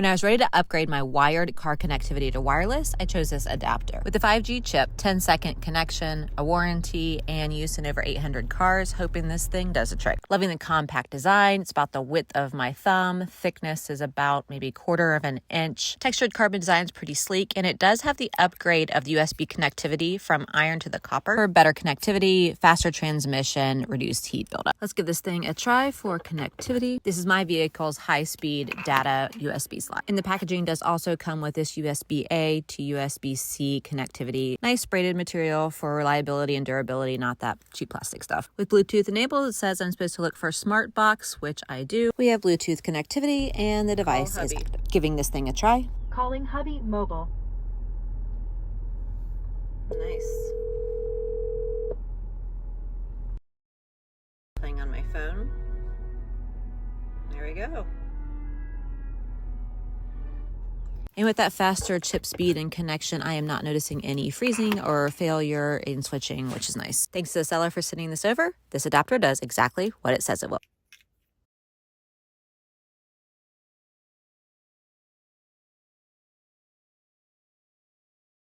When I was ready to upgrade my wired car connectivity to wireless, I chose this adapter. With the 5G chip, 10-second connection, a warranty, and use in over 800 cars, hoping this thing does a trick. Loving the compact design. It's about the width of my thumb. Thickness is about maybe a quarter of an inch. Textured carbon design is pretty sleek, and it does have the upgrade of the USB connectivity from iron to the copper for better connectivity, faster transmission, reduced heat buildup. Let's give this thing a try for connectivity. This is my vehicle's high-speed data USB slot. And the packaging does also come with this USB-A to USB-C connectivity. Nice braided material for reliability and durability, not that cheap plastic stuff. With Bluetooth enabled, it says I'm supposed to look for smart box, which I do. We have Bluetooth connectivity, and the device is active. Giving this thing a try. Calling hubby mobile. Nice. Playing on my phone. There we go. And with that faster chip speed and connection, I am not noticing any freezing or failure in switching, which is nice. Thanks to the seller for sending this over. This adapter does exactly what it says it will.